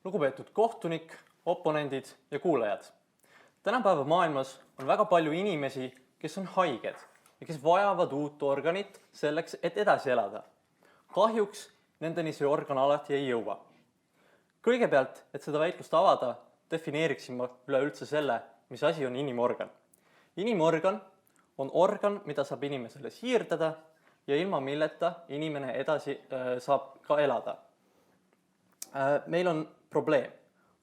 Lugupeetud kohtunik, oponendid ja kuulajad. Tänapäeva maailmas on väga palju inimesi, kes on haiged ja kes vajavad uut organit selleks, et edasi elada. Kahjuks nendeni see organ alati ei jõua. Kõigepealt, et seda väitlust avada, defineeriksin ma üleüldse selle, mis asi on inimorgan. Inimorgan on organ, mida saab inimesele siirdada ja ilma milleta inimene edasi saab ka elada. Meil on probleem.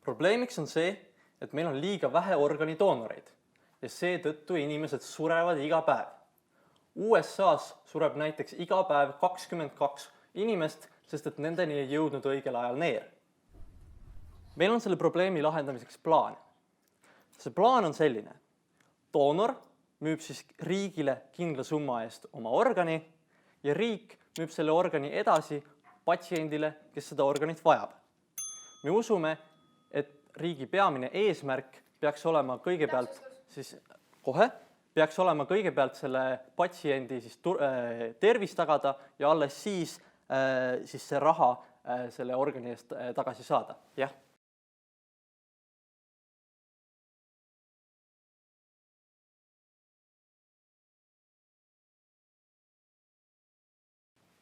Probleemiks on see, et meil on liiga vähe organidoonoreid ja seetõttu inimesed surevad iga päev. USAs sureb näiteks iga päev 22 inimest, sest et nendeni ei jõudnud õigel ajal neer. Meil on selle probleemi lahendamiseks plaan. See plaan on selline. Doonor müüb siis riigile kindla summa eest oma organi ja riik müüb selle organi edasi patsiendile, kes seda organit vajab. Me usume, et riigi peamine eesmärk peaks olema kõigepealt selle patsiendi tervis tagada ja alles siis see raha selle organi eest tagasi saada. Jah.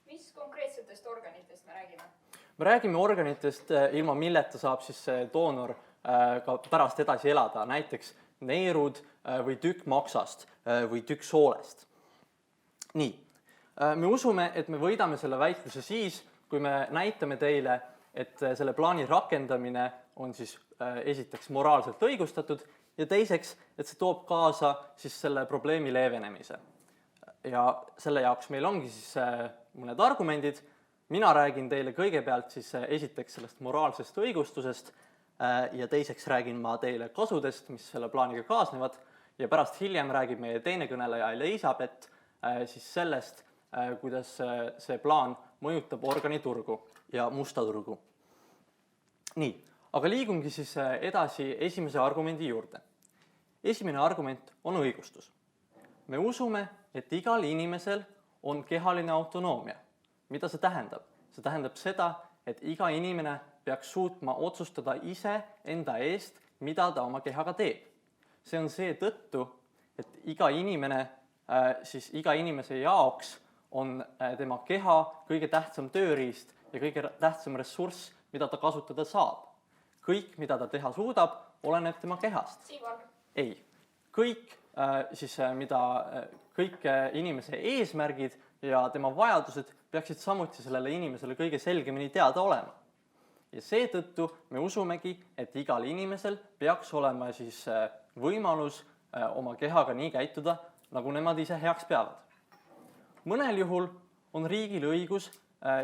Mis konkreetsetest organitest me räägime? Me räägime organitest, ilma milleta saab siis doonor ka pärast edasi elada, näiteks neerud või tükk maksast või tükk soolest. Nii, me usume, et me võidame selle väitluse siis, kui me näitame teile, et selle plaani rakendamine on siis esiteks moraalselt õigustatud ja teiseks, et see toob kaasa siis selle probleemi leevenemise. Ja selle jaoks meil ongi siis mõned argumendid. Mina räägin teile kõigepealt siis esiteks sellest moraalsest õigustusest ja teiseks räägin ma teile kasudest, mis selle plaaniga kaasnevad ja pärast hiljem räägib meie teine kõneleja Elisabeth siis sellest, kuidas see plaan mõjutab organiturgu ja musta turgu. Nii, aga liigungi siis edasi esimese argumendi juurde. Esimene argument on õigustus. Me usume, et igal inimesel on kehaline autonoomia. Mida see tähendab? See tähendab seda, et iga inimene peaks suutma otsustada ise enda eest, mida ta oma kehaga teeb. See on see tõttu, et iga inimese jaoks on tema keha kõige tähtsam tööriist ja kõige tähtsam ressurss, mida ta kasutada saab. Kõik, mida ta teha suudab, oleneb tema kehast. Siivar. Ei. Kõik inimese eesmärgid ja tema vajadused peaksid samuti sellele inimesele kõige selgemini teada olema. Ja seetõttu me usumegi, et igal inimesel peaks olema siis võimalus oma kehaga nii käituda, nagu nemad ise heaks peavad. Mõnel juhul on riigil õigus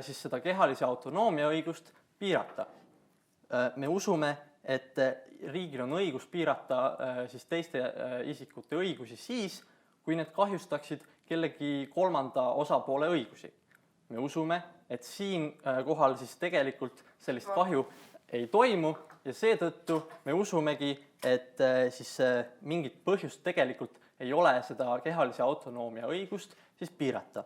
siis seda kehalise autonoomia õigust piirata. Me usume, et riigil on õigus piirata siis teiste isikute õigusi siis, kui need kahjustaksid kellegi kolmanda osapoole õigusi. Me usume, et siin kohal siis tegelikult sellist kahju ei toimu ja seetõttu me usumegi, et siis mingit põhjust tegelikult ei ole seda kehalise autonoomia õigust siis piirata.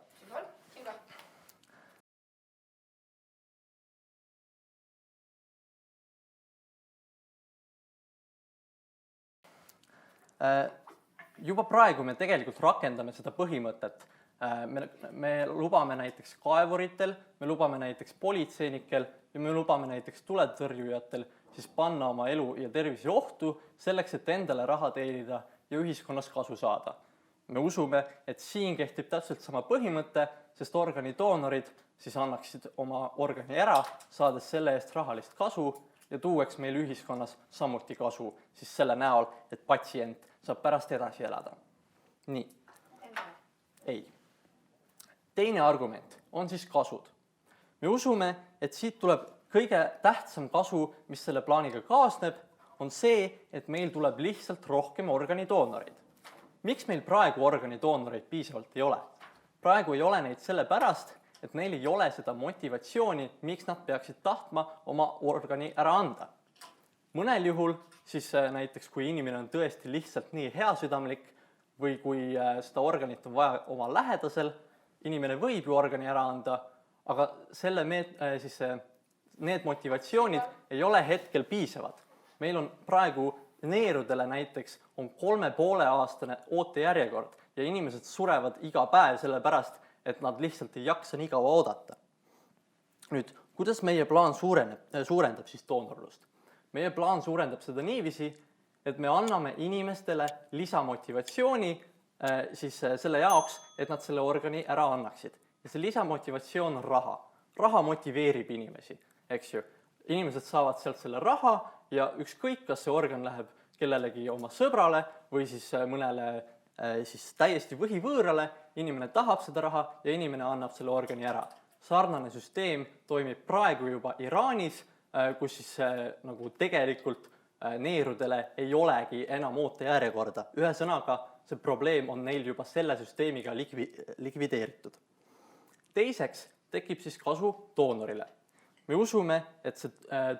Juba praegu me tegelikult rakendame seda põhimõtet. Me lubame näiteks kaevuritel, me lubame näiteks politseinikel ja me lubame näiteks tuletõrjujatel siis panna oma elu ja tervise ohtu selleks, et endale raha teenida ja ühiskonnas kasu saada. Me usume, et siin kehtib täpselt sama põhimõte, sest organidoonorid siis annaksid oma organi ära, saades selle eest rahalist kasu ja tuueks meil ühiskonnas samuti kasu siis selle näol, et patsient saab pärast edasi elada. Nii. Ei. Teine argument on siis kasud. Me usume, et siit tuleb kõige tähtsam kasu, mis selle plaaniga kaasneb, on see, et meil tuleb lihtsalt rohkem organidoonoreid. Miks meil praegu organidoonoreid piisavalt ei ole? Praegu ei ole neid sellepärast, et neil ei ole seda motivatsiooni, miks nad peaksid tahtma oma organi ära anda. Mõnel juhul siis näiteks, kui inimene on tõesti lihtsalt nii heasüdamlik või kui seda organit on vaja oma lähedasel, inimene võib ju organi ära anda, aga need motivatsioonid ei ole hetkel piisavad. Meil on praegu neerudele näiteks on 3,5-aastane ootejärjekord ja inimesed surevad iga päev sellepärast, et nad lihtsalt ei jaksa nii kaua oodata. Nüüd, kuidas meie plaan suurendab siis doonorlust? Meie plaan suurendab seda niiviisi, et me anname inimestele lisamotivatsiooni siis selle jaoks, et nad selle organi ära annaksid. Ja see lisamotivatsioon on raha. Raha motiveerib inimesi, eks ju. Inimesed saavad sealt selle raha ja ükskõik, kas see organ läheb kellelegi oma sõbrale või siis mõnele siis täiesti võhivõõrale, inimene tahab seda raha ja inimene annab selle organi ära. Sarnane süsteem toimib praegu juba Iraanis, kus siis nagu tegelikult neerudele ei olegi enam ootejärjekorda. Ühesõnaga, see probleem on neil juba selle süsteemiga likvideeritud. Teiseks tekib siis kasu doonorile. Me usume, et see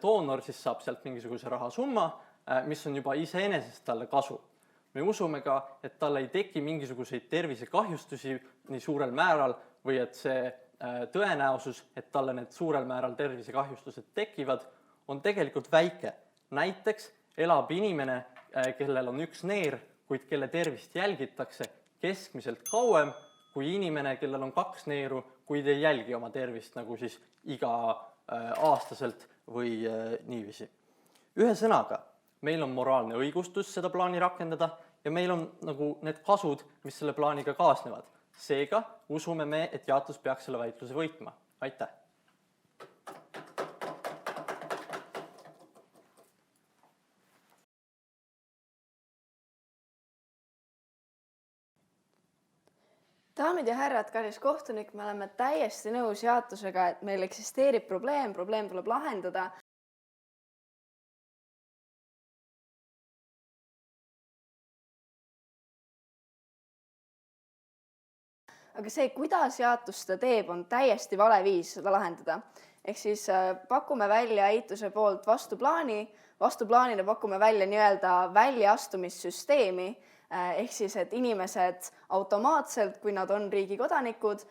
doonor siis saab sealt mingisuguse rahasumma, mis on juba iseenesest talle kasu. Me usume ka, et talle ei teki mingisuguseid tervisekahjustusi nii suurel määral või et see tõenäosus, et talle need suurel määral tervisekahjustused tekivad, on tegelikult väike. Näiteks elab inimene, kellel on üks neer, kuid kelle tervist jälgitakse keskmiselt kauem kui inimene, kellel on 2 neeru, kuid ei jälgi oma tervist nagu siis iga aastaselt või niiviisi. Ühesõnaga, meil on moraalne õigustus seda plaani rakendada ja meil on nagu need kasud, mis selle plaaniga kaasnevad. Seega usume me, et Jaatus peaks selle väitluse võitma. Aitäh! Daamid ja härrad, kallis kohtunik, me oleme täiesti nõus Jaatusega, et meil eksisteerib probleem tuleb lahendada. Aga see, kuidas Jaatus seda teeb, on täiesti vale viis seda lahendada. Ehk siis pakume välja Eituse poolt vastuplaanile pakume välja nii-öelda väljaastumissüsteemi, ehk siis, et inimesed automaatselt, kui nad on riigi kodanikud,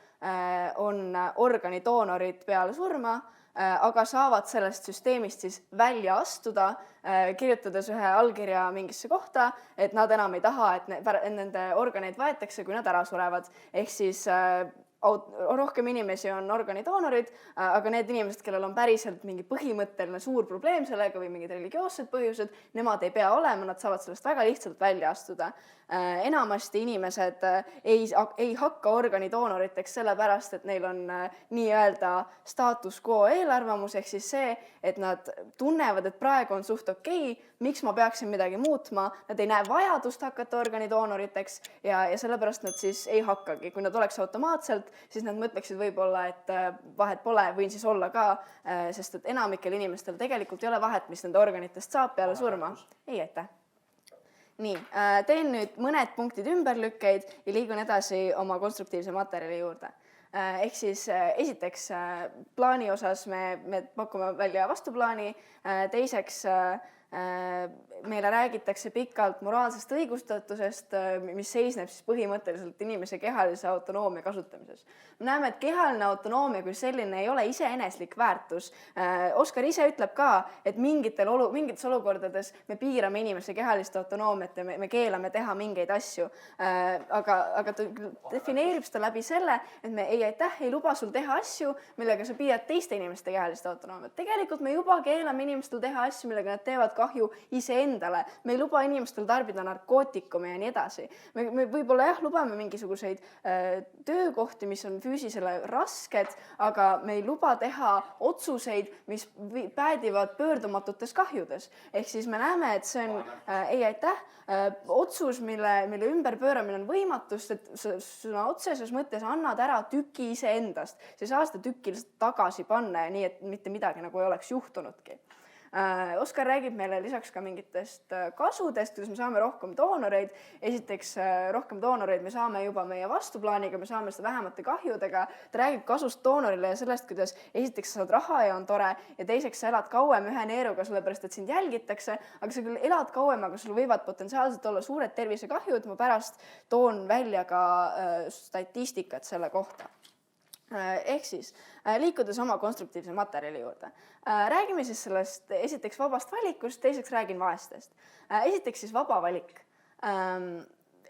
on organidoonorid peale surma, aga saavad sellest süsteemist siis välja astuda, kirjutades ühe allkirja mingisse kohta, et nad enam ei taha, et nende organeid võetakse, kui nad ära surevad. Ehk siis rohkem inimesi on organidoonorid, aga need inimesed, kellel on päriselt mingi põhimõtteline suur probleem sellega või mingid religioossed põhjused, nemad ei pea olema, nad saavad sellest väga lihtsalt välja astuda. Enamasti inimesed ei hakka organidoonoriteks sellepärast, et neil on nii-öelda status quo eelarvamus, ehk siis see, et nad tunnevad, et praegu on suht okei, miks ma peaksin midagi muutma, nad ei näe vajadust hakata organidoonoriteks ja sellepärast nad siis ei hakkagi. Kui nad oleks automaatselt, siis nad mõtleksid võib-olla, et vahet pole, võin siis olla ka, sest et enamikel inimestel tegelikult ei ole vahet, mis nende organitest saab peale surma. Ei, aitäh. Nii, teen nüüd mõned punktid ümberlükkeid ja liigun edasi oma konstruktiivse materjali juurde. Ehk siis esiteks plaani osas me pakume välja vastuplaani, teiseks meile räägitakse pikalt moraalsest õigustatusest, mis seisneb siis põhimõtteliselt inimese kehalise autonoomia kasutamises. Me näeme, et kehaline autonoomia kui selline ei ole iseeneslik väärtus. Oskar ise ütleb ka, et mingites olukordades me piirame inimese kehalist autonoomiat ja me keelame teha mingeid asju. Aga ta defineerib seda läbi selle, et me ei luba sul teha asju, millega sa piirad teiste inimeste kehalist autonoomiat. Tegelikult me juba keelame inimestel teha asju, millega nad teevad kahju iseendale. Me ei luba inimestel tarbida narkootikume ja nii edasi. Me võib-olla lubame mingisuguseid töökohti, mis on füüsisele rasked, aga me ei luba teha otsuseid, mis päädivad pöördumatutes kahjudes. Ehk siis me näeme, et see on otsus, mille ümberpööramine on võimatust, et sõna otseses mõttes annad ära tüki iseendast. See ei saa seda tükki tagasi panna ja nii, et mitte midagi nagu ei oleks juhtunudki. Oskar räägib meile lisaks ka mingitest kasudest, kuidas me saame rohkem doonoreid. Esiteks rohkem doonoreid me saame juba meie vastuplaaniga, me saame seda vähemate kahjudega. Ta räägib kasust doonorile ja sellest, kuidas esiteks sa saad raha ja on tore ja teiseks sa elad kauem ühe neeruga, sellepärast et sind jälgitakse, aga sa küll elad kauem, aga sul võivad potentsiaalselt olla suured tervisekahjud. Ma pärast toon välja ka statistikat selle kohta. Ehk siis liikudes oma konstruktiivse materjali juurde. Räägime siis sellest esiteks vabast valikust, teiseks räägin vaestest. Esiteks siis vaba valik.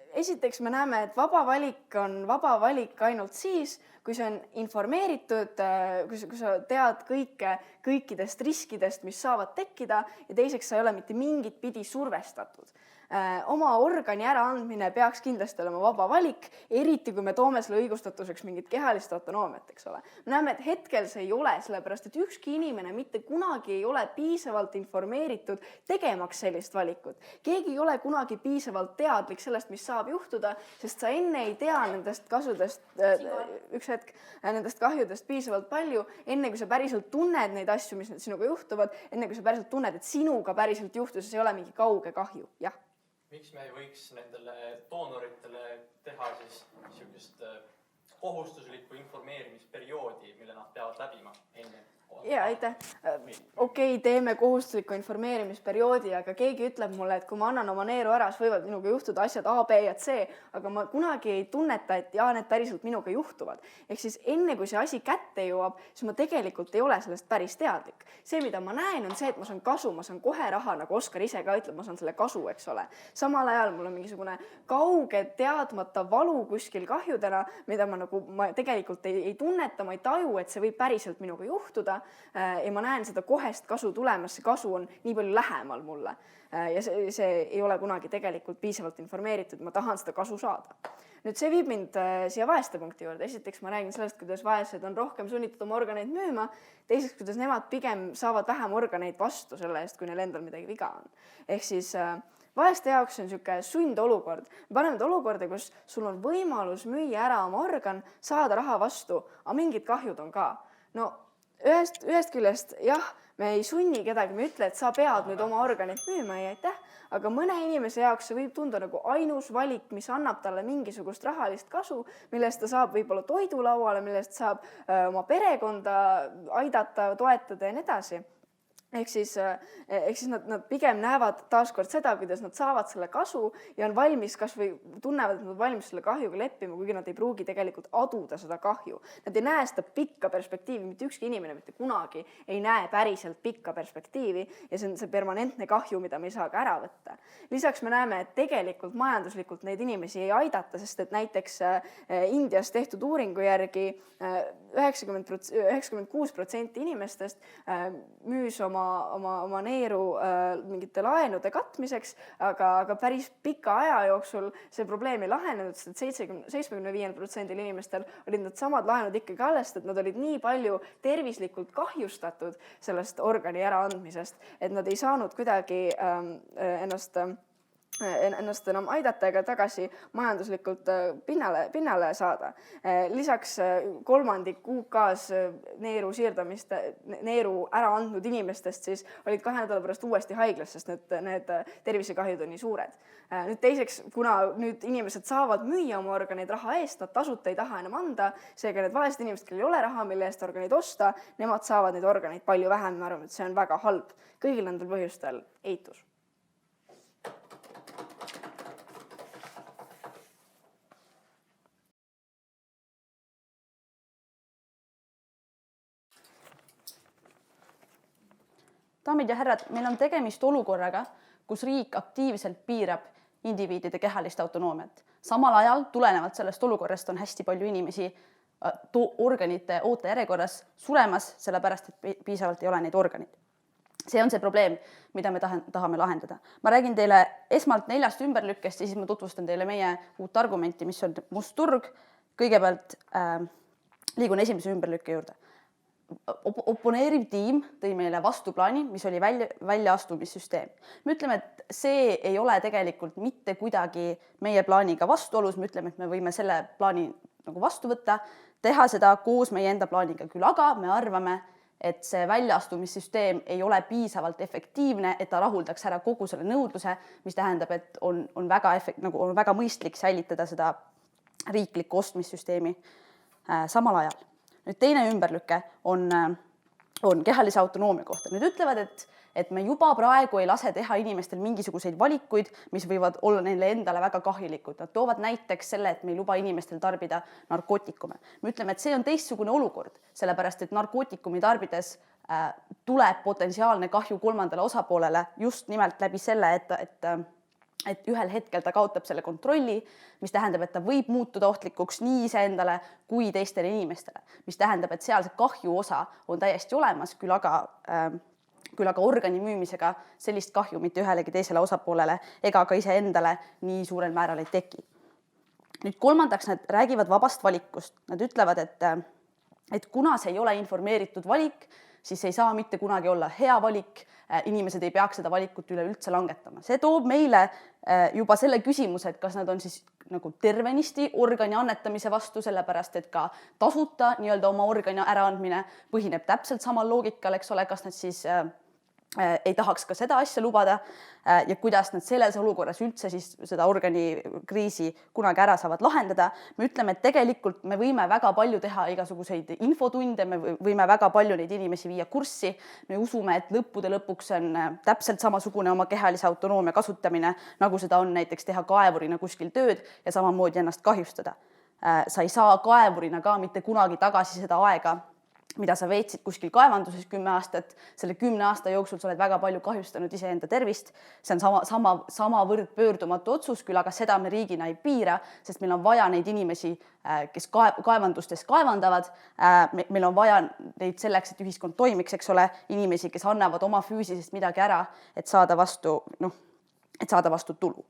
Esiteks me näeme, et vaba valik on vaba valik ainult siis, kui see on informeeritud, kui sa tead kõikidest riskidest, mis saavad tekkida ja teiseks sa ei ole mitte mingit pidi survestatud. Oma organi äraandmine peaks kindlasti olema vaba valik, eriti kui me toome selle õigustatuseks mingit kehalist autonoomiat, eks ole. Me näeme, et hetkel see ei ole, sellepärast et ükski inimene mitte kunagi ei ole piisavalt informeeritud tegemaks sellist valikut. Keegi ei ole kunagi piisavalt teadlik sellest, mis saab juhtuda, sest sa enne ei tea nendest kasudest, nendest kahjudest piisavalt palju, enne kui sa päriselt tunned neid asju, mis sinuga juhtuvad, enne kui sa päriselt tunned, et sinuga päriselt juhtus, see ei ole mingi kauge kahju, jah. Miks me ei võiks nendele doonoritele teha siis niisugust kohustuslikku informeerimisperioodi, mille nad peavad läbima enne? Ja, aitäh. Okei, teeme kohustusliku informeerimisperioodi, aga keegi ütleb mulle, et kui ma annan oma neeru ära, siis võivad minuga juhtuda asjad A, B ja C, aga ma kunagi ei tunneta, et need päriselt minuga juhtuvad. Ehk siis enne, kui see asi kätte jõuab, siis ma tegelikult ei ole sellest päris teadlik. See, mida ma näen, on see, et ma saan kasu, ma saan kohe raha, nagu Oskar ise ka ütleb, ma saan selle kasu, eks ole. Samal ajal mul on mingisugune kauge teadmata valu kuskil kahjudena, mida ma tegelikult ei tunneta, ma ei taju, et see võib päriselt minuga juhtuda. Ja ma näen seda kohest kasu tulemas, see kasu on nii palju lähemal mulle ja see ei ole kunagi tegelikult piisavalt informeeritud, ma tahan seda kasu saada. Nüüd see viib mind siia vaeste punkti juurde. Esiteks ma räägin sellest, kuidas vaesed on rohkem sunnitud oma organeid müüma, teiseks, kuidas nemad pigem saavad vähem organeid vastu selle eest, kui neil endal midagi viga on. Ehk siis vaeste jaoks on niisugune sundolukord. Me paneme olukorda, kus sul on võimalus müüa ära oma organ, saada raha vastu, aga mingid kahjud on ka. No ühest küljest, jah, me ei sunni kedagi, me ütle, et sa pead nüüd oma organit müüma ja aitäh, aga mõne inimese jaoks see võib tunda nagu ainus valik, mis annab talle mingisugust rahalist kasu, millest ta saab võib-olla toidulauale, millest saab oma perekonda aidata, toetada ja nii edasi. Ehk siis nad pigem näevad taaskord seda, kuidas nad saavad selle kasu ja on valmis kas või tunnevad, et nad on valmis selle kahjuga leppima, kuigi nad ei pruugi tegelikult aduda seda kahju. Nad ei näe seda pikka perspektiivi, mitte ükski inimene mitte kunagi ei näe päriselt pikka perspektiivi ja see on see permanentne kahju, mida me ei saa ka ära võtta. Lisaks me näeme, et tegelikult majanduslikult neid inimesi ei aidata, sest et näiteks Indias tehtud uuringu järgi 96% inimestest müüs oma neeru mingite laenude katmiseks, aga päris pika aja jooksul see probleem ei lahenenud, sest 75% inimestel olid need samad laenud ikkagi alles, et nad olid nii palju tervislikult kahjustatud sellest organi äraandmisest, et nad ei saanud kuidagi ennast enam aidata ega tagasi majanduslikult pinnale saada. Lisaks kolmandik UK-s neeru ära andnud inimestest siis olid 2 nädala pärast uuesti haiglas, sest need tervisekahjud on nii suured. Nüüd teiseks, kuna nüüd inimesed saavad müüa oma organeid raha eest, nad tasuta ei taha enam anda, seega need vaesed inimesed, kellel ei ole raha, mille eest organeid osta, nemad saavad neid organeid palju vähem, ma arvan, et see on väga halb. Kõigil nendel põhjustel eitus. Daamid ja härrad, meil on tegemist olukorraga, kus riik aktiivselt piirab indiviidide kehalist autonoomiat. Samal ajal tulenevalt sellest olukorrast on hästi palju inimesi organite ootejärjekorras suremas, sellepärast et piisavalt ei ole neid organid. See on see probleem, mida me tahame lahendada. Ma räägin teile esmalt 4 ümberlükkest ja siis ma tutvustan teile meie uut argumenti, mis on must turg. Kõigepealt liigun esimese ümberlükke juurde. Oponeeriv tiim tõi meile vastuplaani, mis oli väljaastumissüsteem. Me ütleme, et see ei ole tegelikult mitte kuidagi meie plaaniga vastuolus. Me ütleme, et me võime selle plaani nagu vastu võtta, teha seda koos meie enda plaaniga küll, aga me arvame, et see väljaastumissüsteem ei ole piisavalt efektiivne, et ta rahuldaks ära kogu selle nõudluse, mis tähendab, et on väga mõistlik säilitada seda riiklikku ostmissüsteemi samal ajal. Nüüd teine ümberlüke on on kehalise autonoomia kohta. Nüüd ütlevad, et me juba praegu ei lase teha inimestel mingisuguseid valikuid, mis võivad olla neile endale väga kahjulikud. Nad toovad näiteks selle, et me ei luba inimestel tarbida narkootikume. Me ütleme, et see on teistsugune olukord, sellepärast et narkootikumi tarbides tuleb potentsiaalne kahju kolmandale osapoolele just nimelt läbi selle, et ühel hetkel ta kaotab selle kontrolli, mis tähendab, et ta võib muutuda ohtlikuks nii iseendale kui teistele inimestele, mis tähendab, et seal see kahju osa on täiesti olemas, küll aga organi müümisega sellist kahju mitte ühelegi teisele osapoolele ega ka iseendale nii suurel määral ei teki. Nüüd kolmandaks, nad räägivad vabast valikust. Nad ütlevad, et kuna see ei ole informeeritud valik, siis ei saa mitte kunagi olla hea valik, inimesed ei peaks seda valikut üleüldse langetama. See toob meile juba selle küsimuse, et kas nad on siis nagu tervenisti organi annetamise vastu, sellepärast et ka tasuta nii-öelda oma organi äraandmine põhineb täpselt samal loogikal, eks ole, kas nad siis ei tahaks ka seda asja lubada ja kuidas nad selles olukorras üldse siis seda organikriisi kunagi ära saavad lahendada. Me ütleme, et tegelikult me võime väga palju teha igasuguseid infotunde, me võime väga palju neid inimesi viia kurssi. Me usume, et lõppude lõpuks on täpselt samasugune oma kehalise autonoomia kasutamine, nagu seda on näiteks teha kaevurina kuskil tööd ja samamoodi ennast kahjustada. Sa ei saa kaevurina ka mitte kunagi tagasi seda aega, mida sa veetsid kuskil kaevanduses 10 aastat, selle 10 aasta jooksul sa oled väga palju kahjustanud iseenda tervist. See on samavõrd pöördumatu otsus, küll aga seda me riigina ei piira, sest meil on vaja neid inimesi, kes kaevandustes kaevandavad. Meil on vaja neid selleks, et ühiskond toimiks, eks ole, inimesi, kes annavad oma füüsisest midagi ära, et saada vastu tulu.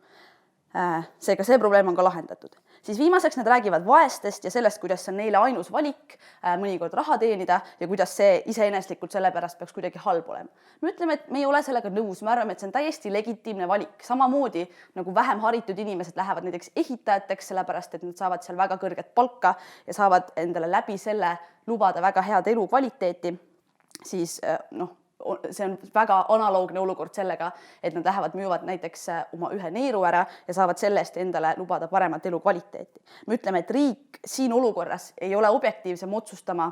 Seega see probleem on ka lahendatud. Siis viimaseks nad räägivad vaestest ja sellest, kuidas see on neile ainus valik mõnikord raha teenida ja kuidas see iseeneslikult selle pärast peaks kuidagi halb olema. Me ütleme, et me ei ole sellega nõus, me arvame, et see on täiesti legitiimne valik. Samamoodi nagu vähem haritud inimesed lähevad näiteks ehitajateks, sellepärast et nad saavad seal väga kõrget palka ja saavad endale läbi selle lubada väga head elukvaliteeti, siis see on väga analoogne olukord sellega, et nad lähevad müüvad näiteks oma ühe neeru ära ja saavad selle eest endale lubada paremat elukvaliteeti. Me ütleme, et riik siin olukorras ei ole objektiivsem otsustama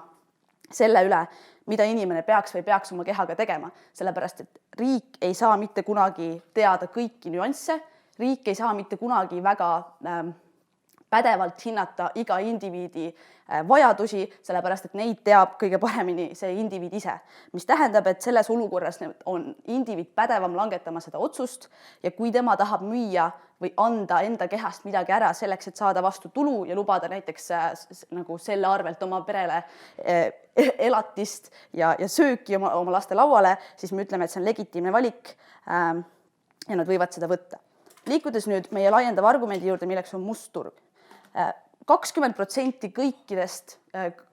selle üle, mida inimene peaks või peaks oma kehaga tegema, sellepärast et riik ei saa mitte kunagi teada kõiki nüansse, riik ei saa mitte kunagi väga pädevalt hinnata iga indiviidi vajadusi, sellepärast et neid teab kõige paremini see indiviid ise, mis tähendab, et selles olukorras on indiviid pädevam langetama seda otsust ja kui tema tahab müüa või anda enda kehast midagi ära selleks, et saada vastu tulu ja lubada näiteks nagu selle arvelt oma perele elatist ja sööki oma laste lauale, siis me ütleme, et see on legitiimne valik ja nad võivad seda võtta. Liikudes nüüd meie laiendava argumendi juurde, milleks on must turg. 20%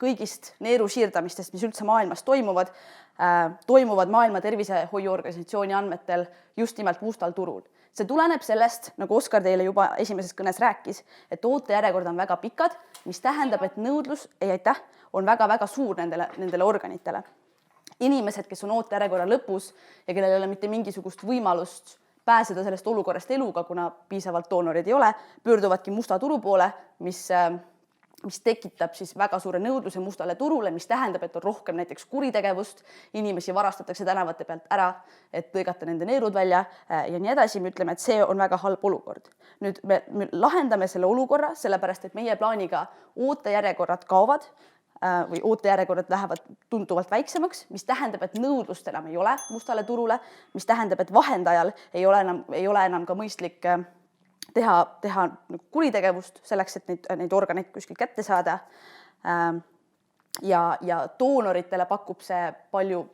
kõigist neeru siirdamistest, mis üldse maailmas toimuvad Maailma Tervisehoiuorganisatsiooni andmetel just nimelt mustal turul. See tuleneb sellest, nagu Oskar teile juba esimeses kõnes rääkis, et ootejärjekord on väga pikad, mis tähendab, et nõudlus on väga-väga suur nendele organitele. Inimesed, kes on ootejärjekorra lõpus ja kellel ei ole mitte mingisugust võimalust pääseda sellest olukorrast eluga, kuna piisavalt doonoreid ei ole, pöörduvadki musta turu poole, mis tekitab siis väga suure nõudluse mustale turule, mis tähendab, et on rohkem näiteks kuritegevust, inimesi varastatakse tänavate pealt ära, et lõigata nende neerud välja ja nii edasi. Me ütleme, et see on väga halb olukord. Nüüd me lahendame selle olukorra, sellepärast et meie plaaniga ootejärjekorrad kaovad või ootejärjekorrad lähevad tunduvalt väiksemaks, mis tähendab, et nõudlust enam ei ole mustale turule, mis tähendab, et vahendajal ei ole enam ka mõistlik teha kuritegevust selleks, et neid organeid kuskil kätte saada. Ja doonoritele pakub see palju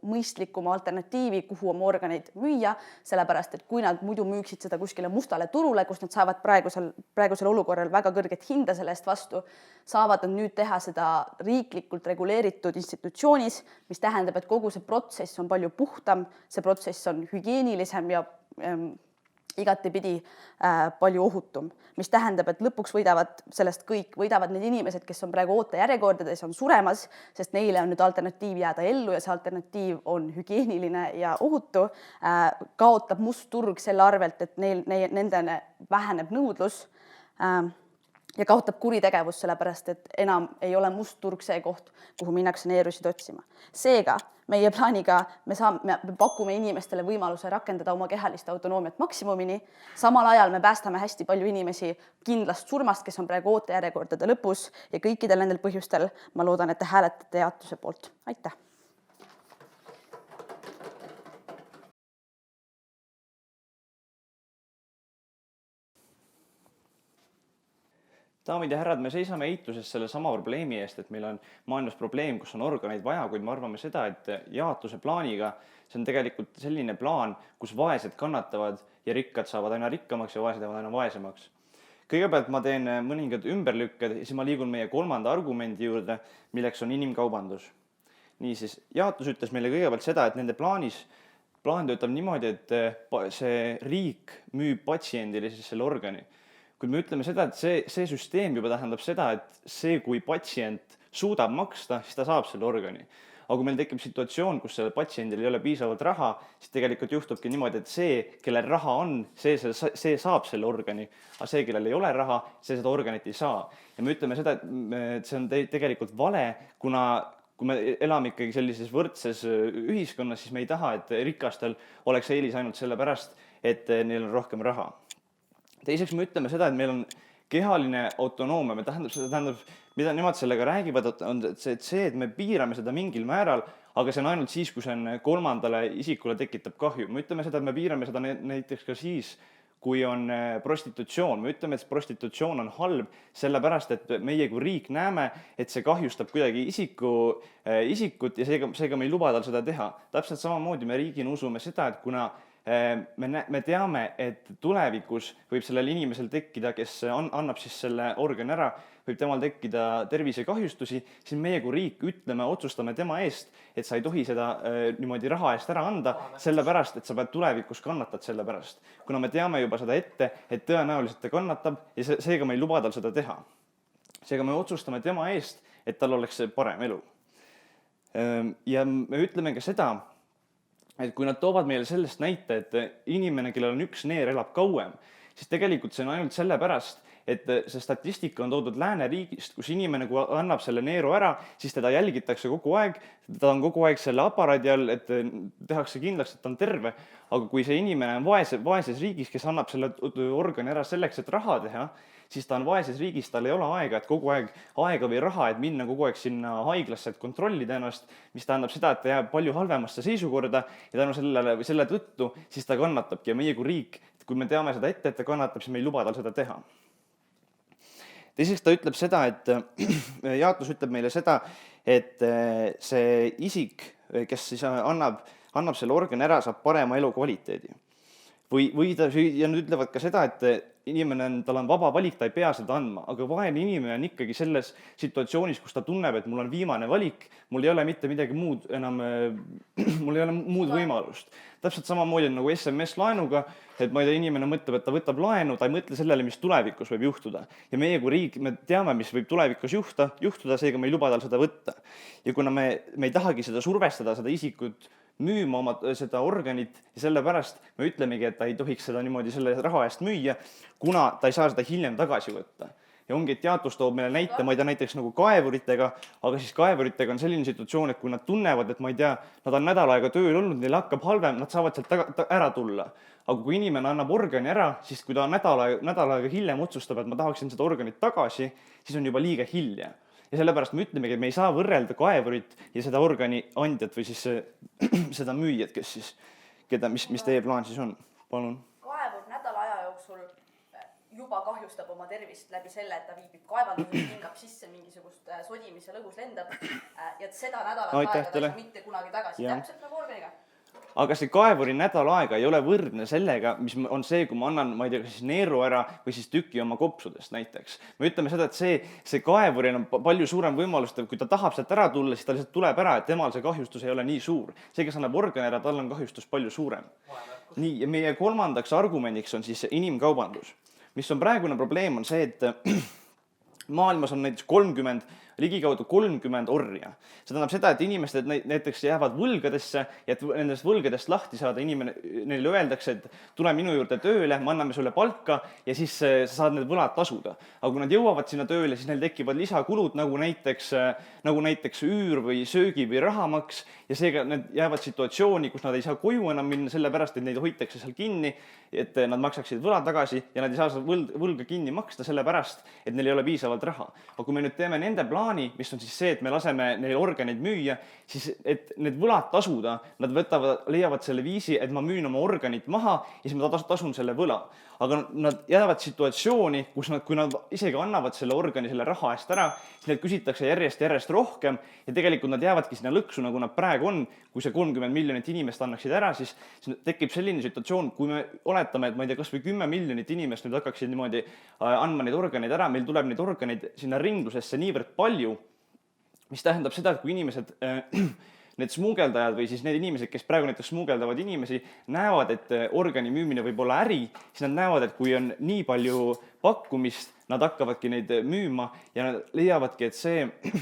mõistlikuma alternatiivi, kuhu oma organeid müüa, sellepärast, et kui nad muidu müüksid seda kuskile mustale turule, kus nad saavad praegusel olukorral väga kõrget hinda selle eest vastu, saavad nad nüüd teha seda riiklikult reguleeritud institutsioonis, mis tähendab, et kogu see protsess on palju puhtam, see protsess on hügieenilisem ja igatepidi palju ohutum, mis tähendab, et lõpuks võidavad need inimesed, kes on praegu ootejärjekordades, on suremas, sest neile on nüüd alternatiiv jääda ellu ja see alternatiiv on hügieeniline ja ohutu, kaotab must turg selle arvelt, et nendele väheneb nõudlus ja kaotab kuritegevus, sellepärast et enam ei ole must turg see koht, kuhu minnakse neerusid otsima. Seega meie plaaniga me pakume inimestele võimaluse rakendada oma kehalist autonoomiat maksimumini, samal ajal me päästame hästi palju inimesi kindlast surmast, kes on praegu ootejärjekordade lõpus ja kõikidel nendel põhjustel ma loodan, et te hääletate jaatuse poolt. Aitäh! Daamid ja härrad, me seisame eituses selle sama probleemi eest, et meil on maailmas probleem, kus on organeid vaja, kuid me arvame seda, et jaatuse plaaniga see on tegelikult selline plaan, kus vaesed kannatavad ja rikkad saavad aina rikkamaks ja vaesed jäävad aina vaesemaks. Kõigepealt ma teen mõningad ümberlükked ja siis ma liigun meie kolmanda argumendi juurde, milleks on inimkaubandus. Niisiis, jaatus ütles meile kõigepealt seda, et nende plaan töötab niimoodi, et see riik müüb patsiendile siis selle organi. Kui me ütleme seda, et see süsteem juba tähendab seda, et see, kui patsient suudab maksta, siis ta saab selle organi. Aga kui meil tekib situatsioon, kus sellel patsiendil ei ole piisavalt raha, siis tegelikult juhtubki niimoodi, et see, kellel raha on, see saab selle organi, aga see, kellel ei ole raha, see seda organit ei saa. Ja me ütleme seda, et see on tegelikult vale, kuna kui me elame ikkagi sellises võrdses ühiskonnas, siis me ei taha, et rikastel oleks eelis ainult selle pärast, et neil on rohkem raha. Teiseks me ütleme seda, et meil on kehaline autonoomia, tähendab, mida nemad sellega räägivad, on see, et me piirame seda mingil määral, aga see on ainult siis, kui see on kolmandale isikule tekitab kahju. Me ütleme seda, et me piirame seda näiteks ka siis, kui on prostitutsioon. Me ütleme, et prostitutsioon on halb, sellepärast, et meie kui riik näeme, et see kahjustab kuidagi isikut ja seega me ei luba tal seda teha. Täpselt samamoodi me riigina usume seda, et kuna me teame, et tulevikus võib sellel inimesel tekkida, kes annab siis selle organi ära, võib temal tekkida tervisekahjustusi, siis meie kui riik otsustame tema eest, et sa ei tohi seda niimoodi raha eest ära anda, sellepärast, et sa pead tulevikus kannatad selle pärast. Kuna me teame juba seda ette, et tõenäoliselt ta kannatab ja seega me ei luba tal seda teha. Seega me otsustame tema eest, et tal oleks parem elu. Ja me ütleme ka seda, et kui nad toovad meile sellest näite, et inimene, kellel on üks neer, elab kauem, siis tegelikult see on ainult sellepärast, et see statistika on toodud lääneriigist, kus inimene, kui annab selle neeru ära, siis teda jälgitakse kogu aeg, ta on kogu aeg selle aparaadi all, et tehakse kindlaks, et ta on terve, aga kui see inimene on vaeses riigis, kes annab selle organi ära selleks, et raha teha, siis ta on vaeses riigis, tal ei ole aega, et kogu aega või raha, et minna kogu aeg sinna haiglasse, et kontrollida ennast, mis tähendab seda, et ta jääb palju halvemasse seisukorda ja tänu selle tõttu siis ta kannatabki ja meie kui riik, kui me teame seda ette, et ta kannatab, siis me ei luba tal seda teha. Teiseks ta ütleb seda, et jaatus ütleb meile seda, et see isik, kes siis annab selle organi ära, saab parema elukvaliteedi. Ja nad ütlevad ka seda, et inimene, tal on vaba valik, ta ei pea seda andma, aga vaene inimene on ikkagi selles situatsioonis, kus ta tunneb, et mul on viimane valik, mul ei ole mitte midagi muud enam, mul ei ole muud võimalust. Täpselt samamoodi nagu SMS-laenuga, et ma ei tea, inimene mõtleb, et ta võtab laenu, ta ei mõtle sellele, mis tulevikus võib juhtuda. Ja meie kui riik, me teame, mis võib tulevikus juhtuda, seega me ei luba tal seda võtta. Ja kuna me ei tahagi seda survestada, seda isikut müüma oma seda organit ja sellepärast me ütlemegi, et ta ei tohiks seda niimoodi selle raha eest müüa, kuna ta ei saa seda hiljem tagasi võtta. Ja ongi, et teatus toob meile näite, ma ei tea, näiteks nagu kaevuritega, aga siis kaevuritega on selline situatsioon, et kui nad tunnevad, et ma ei tea, nad on nädal aega tööl olnud, neil hakkab halvem, nad saavad sealt ära tulla. Aga kui inimene annab organi ära, siis kui ta nädal aega hiljem otsustab, et ma tahaksin seda organit tagasi, siis on juba liiga hilja. Ja sellepärast me ütlemegi, et me ei saa võrrelda kaevurit ja seda organi andjat või siis seda müüjat, kes siis, mis teie plaan siis on. Palun. Kaevur nädala aja jooksul juba kahjustab oma tervist läbi selle, et ta viibib kaevanduses, hingab sisse mingisugust sodi, mis seal õhus lendab ja seda nädalat aega ta ei saa mitte kunagi tagasi. Täpselt nagu organiga. Aga see kaevuri nädal aega ei ole võrdne sellega, mis on see, kui ma annan, ma ei tea, siis neeru ära või siis tüki oma kopsudest näiteks. Me ütleme seda, et see kaevuril on palju suurem võimalus, kui ta tahab sealt ära tulla, siis ta lihtsalt tuleb ära, et temal see kahjustus ei ole nii suur. See, kes annab organi ära, tal on kahjustus palju suurem. Nii, ja meie kolmandaks argumendiks on siis inimkaubandus. Mis on praegune probleem, on see, et maailmas on näiteks 30 ligikaudu 30 orja. See tähendab seda, et inimesed näiteks jäävad võlgadesse ja et nendest võlgadest lahti saada, neile öeldakse, et tule minu juurde tööle, me anname sulle palka ja siis sa saad need võlad tasuda. Aga kui nad jõuavad sinna tööle, siis neil tekivad lisakulud nagu näiteks üür või söögi või rahamaks ja seega need jäävad situatsiooni, kus nad ei saa koju enam minna, sellepärast et neid hoitakse seal kinni, et nad maksaksid võla tagasi ja nad ei saa seda võlga kinni maksta sellepärast, et neil ei ole piisavalt raha. Aga kui me nüüd teeme nende plaani, mis on siis see, et me laseme neil organid müüa, siis et need võlad tasuda, nad leiavad selle viisi, et ma müün oma organit maha ja siis ma tasun selle võla. Aga nad jäävad situatsiooni, kus kui nad isegi annavad selle organi selle raha eest ära, siis neid küsitakse järjest rohkem ja tegelikult nad jäävadki sinna lõksu, nagu nad praegu on. Kui see 30 miljonit inimest annaksid ära, siis tekib selline situatsioon, kui me oletame, et ma ei tea, kas või 10 miljonit inimest nüüd hakkaksid niimoodi andma neid organid ära, meil tuleb neid organid sinna ringlusesse niivõrd palju, mis tähendab seda, et kui inimesed need smuugeldajad või siis need inimesed, kes praegu näiteks smuugeldavad inimesi, näevad, et organi müümine võib olla äri, siis nad näevad, et kui on nii palju pakkumist, nad hakkavadki neid müüma ja nad leiavadki, et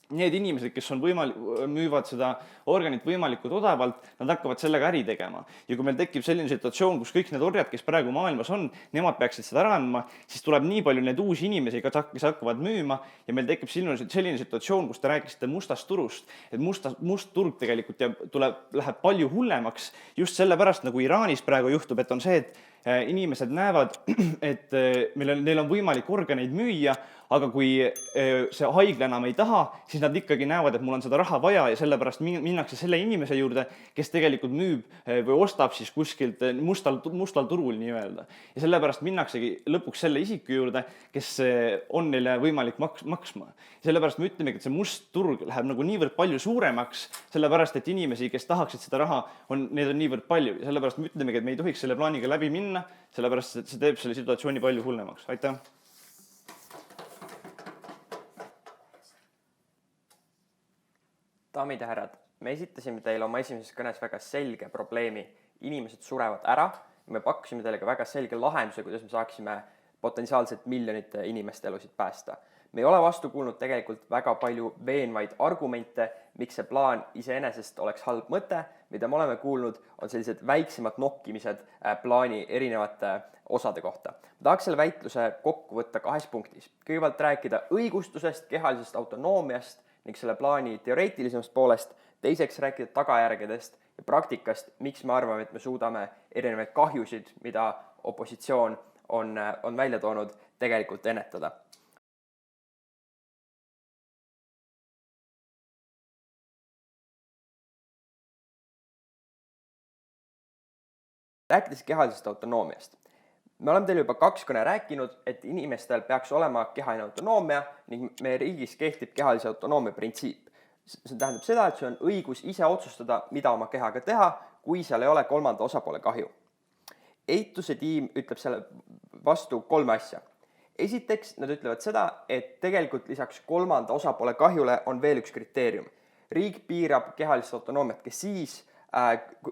need inimesed, kes müüvad seda organit võimalikult odavalt, nad hakkavad sellega äri tegema. Ja kui meil tekib selline situatsioon, kus kõik need orjad, kes praegu maailmas on, nemad peaksid seda ära andma, siis tuleb nii palju need uusi inimesi, kes hakkavad müüma ja meil tekib selline situatsioon, kus te rääkisite mustast turust, et must turg tegelikult läheb palju hullemaks just sellepärast, nagu Iraanis praegu juhtub, et on see, et inimesed näevad, et neil on võimalik organeid müüa, aga kui see haigla enam ei taha, siis nad ikkagi näevad, et mul on seda raha vaja ja sellepärast minnakse selle inimese juurde, kes tegelikult müüb või ostab siis kuskilt mustal turul nii-öelda. Ja sellepärast minnaksegi lõpuks selle isiku juurde, kes on neile võimalik maksma. Sellepärast me ütlemegi, et see must turg läheb nagu niivõrd palju suuremaks, sellepärast et inimesi, kes tahaksid seda raha, neid on niivõrd palju. Ja sellepärast me ütlemegi, et me ei tohiks selle plaaniga läbi minna, sellepärast et see teeb selle situatsiooni palju hullemaks. Aitäh! Daamid ja härrad, me esitasime teile oma esimeses kõnes väga selge probleemi. Inimesed surevad ära ja me pakkusime teile ka väga selge lahenduse, kuidas me saaksime potentsiaalselt miljonite inimeste elusid päästa. Me ei ole vastu kuulnud tegelikult väga palju veenvaid argumente, miks see plaan iseenesest oleks halb mõte. Mida me oleme kuulnud, on sellised väiksemad nokkimised plaani erinevate osade kohta. Ma tahaks selle väitluse kokku võtta 2 punktis. Kõigepealt rääkida õigustusest, kehalisest autonoomiast ning selle plaani teoreetilisemast poolest, teiseks rääkida tagajärgedest ja praktikast, miks me arvame, et me suudame erinevaid kahjusid, mida opositsioon on välja toonud, tegelikult ennetada. Rääkides kehalisest autonoomiast. Me oleme teile juba 2 kõne rääkinud, et inimestel peaks olema kehaline autonoomia ning meie riigis kehtib kehalise autonoomia printsiip. See tähendab seda, et see on õigus ise otsustada, mida oma kehaga teha, kui seal ei ole kolmanda osapoole kahju. Eituse tiim ütleb selle vastu 3 asja. Esiteks, nad ütlevad seda, et tegelikult lisaks kolmanda osapoole kahjule on veel üks kriteerium. Riik piirab kehalist autonoomiat ka siis,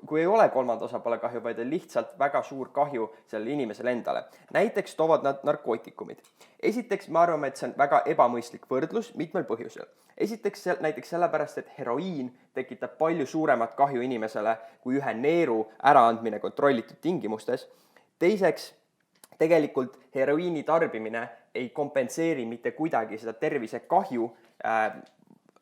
kui ei ole kolmanda osapoole kahju, vaid on lihtsalt väga suur kahju sellele inimesele endale. Näiteks toovad nad narkootikumid. Esiteks me arvame, et see on väga ebamõistlik võrdlus mitmel põhjusel. Esiteks näiteks sellepärast, et heroiin tekitab palju suuremat kahju inimesele kui ühe neeru äraandmine kontrollitud tingimustes. Teiseks, tegelikult heroiini tarbimine ei kompenseeri mitte kuidagi seda tervisekahju.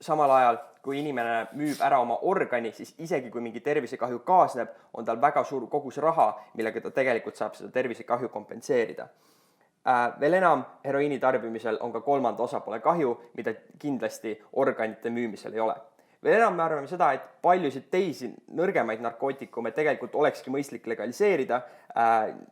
Samal ajal, kui inimene müüb ära oma organi, siis isegi kui mingi tervisekahju kaasneb, on tal väga suur kogus raha, millega ta tegelikult saab seda tervisekahju kompenseerida. Veel enam, heroiini tarbimisel on ka kolmanda osapoole kahju, mida kindlasti organite müümisel ei ole. Veel enam me arvame seda, et paljusid teisi nõrgemaid narkootikume tegelikult olekski mõistlik legaliseerida,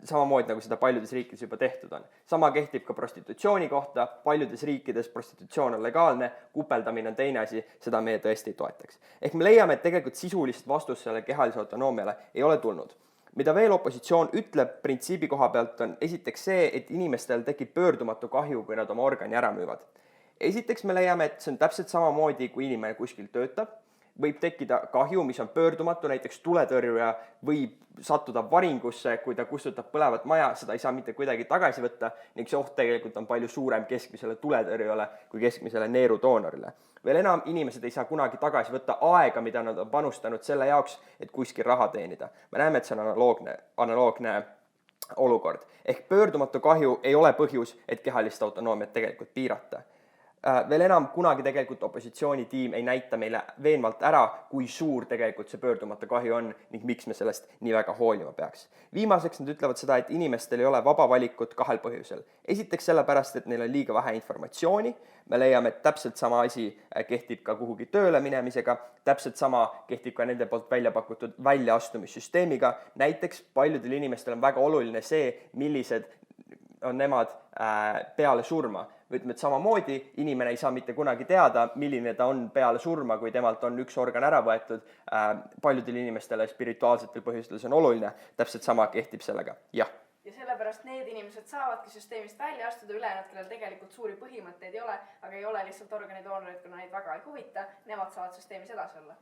samamoodi nagu seda paljudes riikides juba tehtud on. Sama kehtib ka prostitutsiooni kohta, paljudes riikides prostitutsioon on legaalne, kupeldamine on teine asi, seda meie tõesti ei toetaks. Ehk me leiame, et tegelikult sisulist vastust selle kehalise autonoomiale ei ole tulnud. Mida veel opositsioon ütleb printsiibi koha pealt on esiteks see, et inimestel tekib pöördumatu kahju, kui nad oma organi ära müüvad. Esiteks me leiame, et see on täpselt samamoodi, kui inimene kuskil töötab võib tekkida kahju, mis on pöördumatu, näiteks tuletõrjuja võib sattuda varingusse, kui ta kustutab põlevat maja, seda ei saa mitte kuidagi tagasi võtta ning see oht tegelikult on palju suurem keskmisele tuletõrjujale kui keskmisele neerudoonorile. Veel enam, inimesed ei saa kunagi tagasi võtta aega, mida nad on panustanud selle jaoks, et kuskil raha teenida. Me näeme, et see on analoogne olukord. Ehk pöördumatu kahju ei ole põhjus, et kehalist autonoomiat tegelikult piirata. Veel enam, kunagi tegelikult opositsioonitiim ei näita meile veenvalt ära, kui suur tegelikult see pöördumatu kahju on ning miks me sellest nii väga hoolima peaks. Viimaseks nad ütlevad seda, et inimestel ei ole vaba valikut 2 põhjusel. Esiteks sellepärast, et neil on liiga vähe informatsiooni. Me leiame, et täpselt sama asi kehtib ka kuhugi tööle minemisega, täpselt sama kehtib ka nende poolt välja pakutud väljaastumissüsteemiga. Näiteks paljudel inimestel on väga oluline see, millised on nemad peale surma. Ütleme, et samamoodi inimene ei saa mitte kunagi teada, milline ta on peale surma, kui temalt on üks organ ära võetud. Paljudel inimestele spirituaalsetel põhjustel see on oluline, täpselt sama kehtib sellega. Jah. Ja sellepärast need inimesed saavadki süsteemist välja astuda, ülejäänud, kellel tegelikult suuri põhimõtteid ei ole, aga ei ole lihtsalt organidoonorid, kuna neid väga ei huvita, nemad saavad süsteemis edasi olla.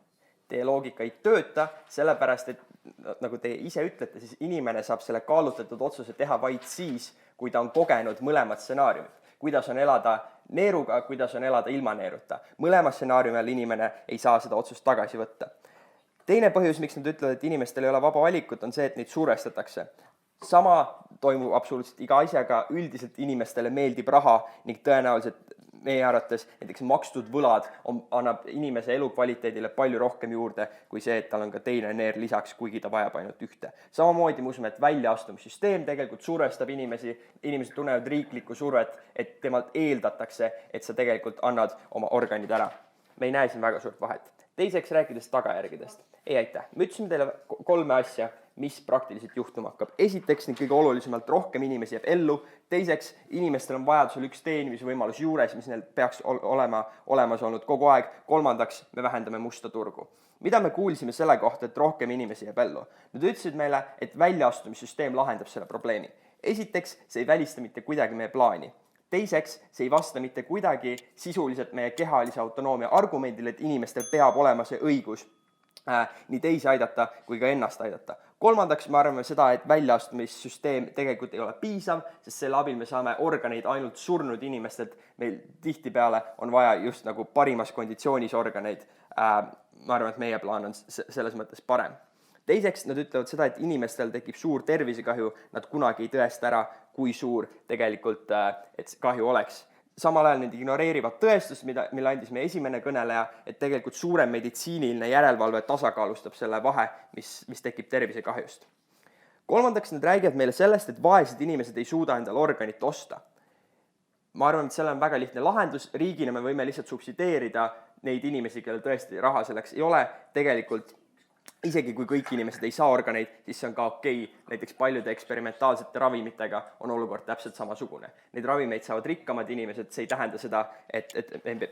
Teie loogika ei tööta, sellepärast, et nagu te ise ütlete, siis inimene saab selle kaalutletud otsuse teha vaid siis, kui ta on kogenud mõlemad stsenaariumid. Kuidas on elada neeruga, kuidas on elada ilma neeruta. Mõlema stsenaariumil inimene ei saa seda otsust tagasi võtta. Teine põhjus, miks nad ütlevad, et inimestel ei ole vaba valikut, on see, et neid survestatakse. Sama toimub absoluutselt iga asjaga, üldiselt inimestele meeldib raha ning tõenäoliselt meie arvates näiteks makstud võlad annab inimese elukvaliteedile palju rohkem juurde kui see, et tal on ka teine neer lisaks, kuigi ta vajab ainult ühte. Samamoodi me usume, et väljaastumissüsteem tegelikult survestab inimesed tunnevad riiklikku survet, et temalt eeldatakse, et sa tegelikult annad oma organid ära. Me ei näe siin väga suurt vahet. Teiseks rääkides tagajärgedest. Ei aitäh. Me ütlesime teile 3 asja, mis praktiliselt juhtuma hakkab. Esiteks, kõige olulisemalt rohkem inimesi jääb ellu. Teiseks, inimestel on vajadusel üks teenimisvõimalus juures, mis neil peaks olema olemas olnud kogu aeg. Kolmandaks, me vähendame musta turgu. Mida me kuulsime selle kohta, et rohkem inimesi jääb ellu? Nad ütlesid meile, et väljaastumissüsteem lahendab selle probleemi. Esiteks, see ei välista mitte kuidagi meie plaani. Teiseks, see ei vasta mitte kuidagi sisuliselt meie kehalise autonoomia argumendile, et inimestel peab olema see õigus nii teisi aidata kui ka ennast aidata. Kolmandaks, me arvame seda, et väljaastumissüsteem tegelikult ei ole piisav, sest selle abil me saame organeid ainult surnud inimestelt. Meil tihtipeale on vaja just nagu parimas konditsioonis organeid. Ma arvan, et meie plaan on selles mõttes parem. Teiseks, nad ütlevad seda, et inimestel tekib suur tervisekahju, nad kunagi ei tõesta ära, kui suur tegelikult et kahju oleks. Samal ajal need ignoreerivad tõestust, mille andis meie esimene kõneleja, et tegelikult suurem meditsiiniline järelevalve tasakaalustab selle vahe, mis tekib tervisekahjust. Kolmandaks, nad räägivad meile sellest, et vaesed inimesed ei suuda endale organit osta. Ma arvan, et selle on väga lihtne lahendus. Riigina me võime lihtsalt subsideerida neid inimesi, kellel tõesti raha selleks ei ole. Tegelikult isegi kui kõik inimesed ei saa organeid, siis see on ka okei. Näiteks paljude eksperimentaalsete ravimitega on olukord täpselt samasugune. Neid ravimeid saavad rikkamad inimesed, see ei tähenda seda, et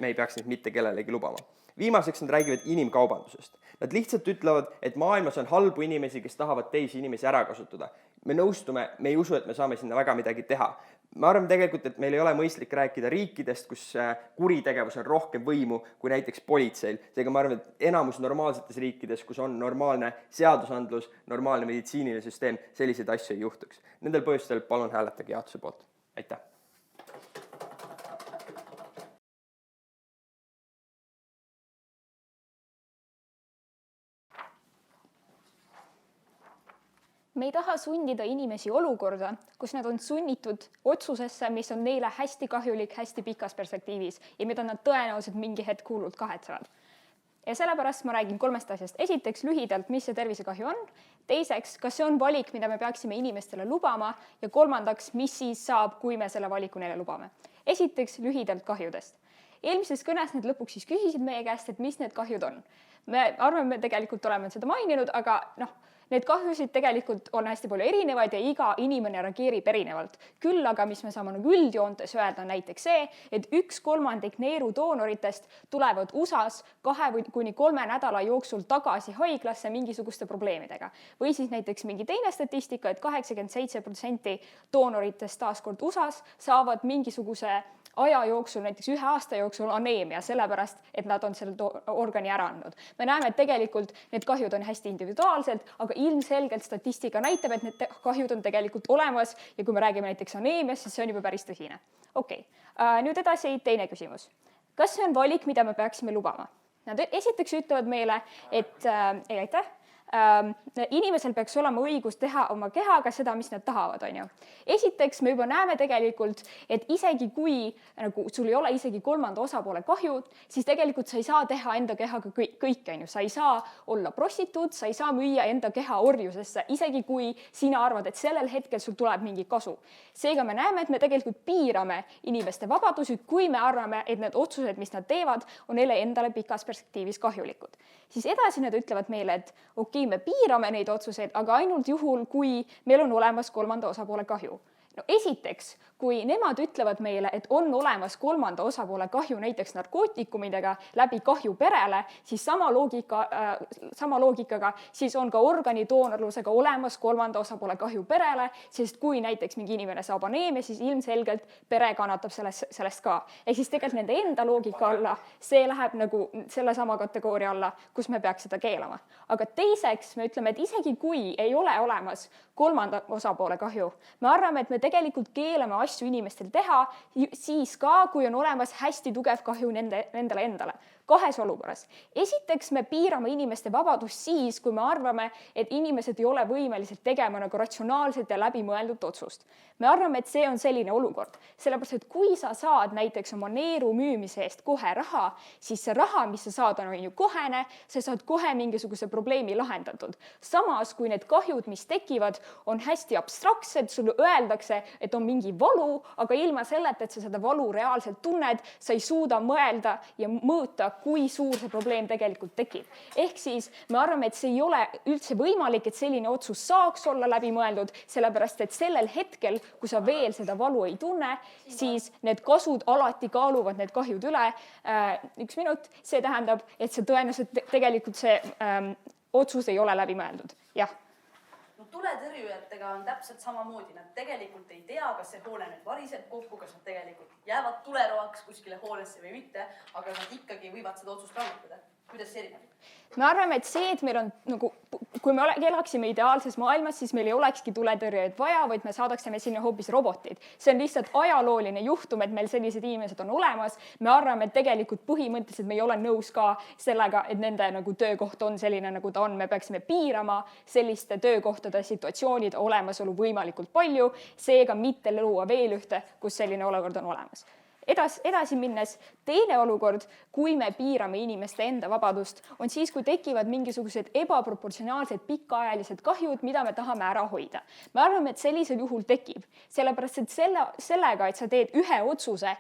me ei peaks neid mitte kellelegi lubama. Viimaseks nad räägivad inimkaubandusest. Nad lihtsalt ütlevad, et maailmas on halbu inimesi, kes tahavad teisi inimesi ära kasutada. Me nõustume, me ei usu, et me saame sinna väga midagi teha. Ma arvan tegelikult, et meil ei ole mõistlik rääkida riikidest, kus kuritegevus on rohkem võimu kui näiteks politseil. Seega ma arvan, et enamus normaalsetes riikides, kus on normaalne seadusandlus, normaalne meditsiiniline süsteem, selliseid asju ei juhtuks. Nendel põhjustel palun hääletage jaotuse poolt. Aitäh! Me ei taha sundida inimesi olukorda, kus nad on sunnitud otsusesse, mis on neile hästi kahjulik, hästi pikas perspektiivis ja mida nad tõenäoliselt mingi hetk hullult kahetsevad. Ja sellepärast ma räägin 3 asjast. Esiteks lühidalt, mis see tervisekahju on. Teiseks, kas see on valik, mida me peaksime inimestele lubama ja kolmandaks, mis siis saab, kui me selle valiku neile lubame. Esiteks lühidalt kahjudest. Eelmises kõnes need lõpuks siis küsisid meie käest, et mis need kahjud on. Me arvame, tegelikult oleme seda maininud, aga need kahjusid tegelikult on hästi palju erinevaid ja iga inimene reageerib erinevalt. Küll aga, mis me saame üldjoontes öelda, on näiteks see, et 1/3 neerudoonoritest tulevad USA-s 2-3 nädala jooksul tagasi haiglasse mingisuguste probleemidega. Või siis näiteks mingi teine statistika, et 87% doonoritest taaskord USA-s saavad mingisuguse aja jooksul, näiteks 1 aasta jooksul aneemia, sellepärast, et nad on selle organi ära andnud. Me näeme, et tegelikult need kahjud on hästi individuaalsed, aga ilmselgelt statistika näitab, et need kahjud on tegelikult olemas ja kui me räägime näiteks aneemiast, siis see on juba päris tõsine. Okei. Nüüd edasi teine küsimus. Kas see on valik, mida me peaksime lubama? Nad esiteks ütlevad meile, et aitäh, inimesel peaks olema õigus teha oma kehaga seda, mis nad tahavad, on ju. Esiteks me juba näeme tegelikult, et isegi kui nagu, sul ei ole isegi 3. osapoole kahjud, siis tegelikult sa ei saa teha enda kehaga kõike, on ju. Sa ei saa olla prostituut, sa ei saa müüa enda keha orjusesse, isegi kui sina arvad, et sellel hetkel sul tuleb mingi kasu. Seega me näeme, et me tegelikult piirame inimeste vabadusi, kui me arvame, et need otsused, mis nad teevad, on neile endale pikas perspektiivis kahjulikud. Siis edasi nad ütlevad meile, et okei, me piirame neid otsuseid, aga ainult juhul, kui meil on olemas 3. osapoole kahju. No esiteks, kui nemad ütlevad meile, et on olemas 3. osapoole kahju näiteks narkootikumidega läbi kahju perele, siis sama loogikaga siis on ka organidoonorlusega olemas 3. osapoole kahju perele, sest kui näiteks mingi inimene saab aneemia, siis ilmselgelt pere kannatab sellest ka. Ehk siis tegelikult nende enda loogika alla, see läheb nagu selle sama kategooria alla, kus me peaks seda keelama. Aga teiseks me ütleme, et isegi kui ei ole olemas 3. osapoole kahju, me arvame, et me tegelikult keelame asju inimestel teha, siis ka, kui on olemas hästi tugev kahju nendele endale. 2 olukorras. Esiteks me piirame inimeste vabadust siis, kui me arvame, et inimesed ei ole võimelised tegema nagu ratsionaalselt ja läbimõeldud otsust. Me arvame, et see on selline olukord. Sellepärast, et kui sa saad näiteks oma neeru müümise eest kohe raha, siis see raha, mis sa saad, on ju kohene, sa saad kohe mingisuguse probleemi lahendatud. Samas, kui need kahjud, mis tekivad, on hästi abstraktsed, sulle öeldakse, et on mingi valu, aga ilma selleta, et sa seda valu reaalselt tunned, sa ei suuda mõelda ja mõõta, kui suur see probleem tegelikult tekib. Ehk siis me arvame, et see ei ole üldse võimalik, et selline otsus saaks olla läbimõeldud, sellepärast et sellel hetkel, kui sa veel seda valu ei tunne, siis need kasud alati kaaluvad need kahjud üle. 1 minut, see tähendab, et see tõenäoliselt tegelikult see otsus ei ole läbimõeldud. Jah. No tuletõrjujatega on täpselt samamoodi, nad tegelikult ei tea, kas see hoone nüüd variseb kokku, kas nad tegelikult jäävad tuleroaks kuskile hoonesse või mitte, aga nad ikkagi võivad seda otsust langetada. Kuidas see erineb? Me arvame, et see, et meil on, nagu, kui me elaksime ideaalses maailmas, siis meil ei olekski tuletõrjujaid vaja, vaid me saadaksime sinna hoopis robotid. See on lihtsalt ajalooline juhtum, et meil sellised inimesed on olemas. Me arvame, et tegelikult põhimõtteliselt me ei ole nõus ka sellega, et nende nagu, töökoht on selline, nagu ta on. Me peaksime piirama selliste töökohtade situatsioonide olemasolu võimalikult palju, seega mitte luua veel ühte, kus selline olukord on olemas. Edasi minnes, teine olukord, kui me piirame inimeste enda vabadust, on siis, kui tekivad mingisugused ebaproportsionaalsed pikaajalised kahjud, mida me tahame ära hoida. Me arvame, et sellisel juhul tekib, sellepärast et sellega, et sa teed ühe otsuse,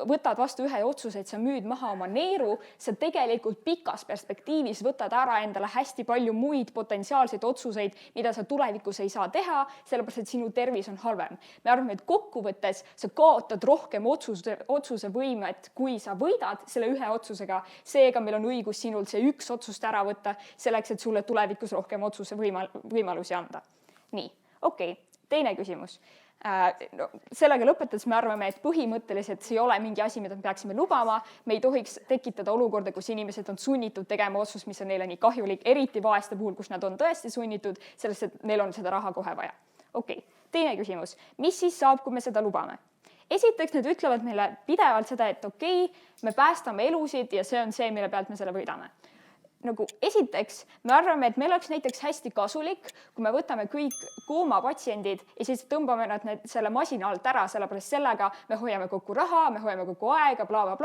võtad vastu ühe otsuse, et sa müüd maha oma neeru, sa tegelikult pikas perspektiivis võtad ära endale hästi palju muid potentsiaalseid otsuseid, mida sa tulevikus ei saa teha, sellepärast et sinu tervis on halvem. Me arvame, et kokkuvõttes sa kaotad rohkem otsuse võimet, kui sa võidad selle ühe otsusega. Seega meil on õigus sinult see üks otsust ära võtta, selleks, et sulle tulevikus rohkem otsuse võimalusi anda. Nii, okei. Teine küsimus. Sellega lõpetades me arvame, et põhimõtteliselt see ei ole mingi asi, mida me peaksime lubama. Me ei tohiks tekitada olukorda, kus inimesed on sunnitud tegema otsus, mis on neile nii kahjulik, eriti vaeste puhul, kus nad on tõesti sunnitud, sellest, et neil on seda raha kohe vaja. Okei, teine küsimus. Mis siis saab, kui me seda lubame? Esiteks nad ütlevad meile pidevalt seda, et okei, me päästame elusid ja see on see, mille pealt me selle võidame. Nagu esiteks, me arvame, et meil oleks näiteks hästi kasulik, kui me võtame kõik koomapatsiendid ja siis tõmbame nad selle masina alt ära, sellepärast sellega me hoiame kokku raha, me hoiame kokku aega, bla.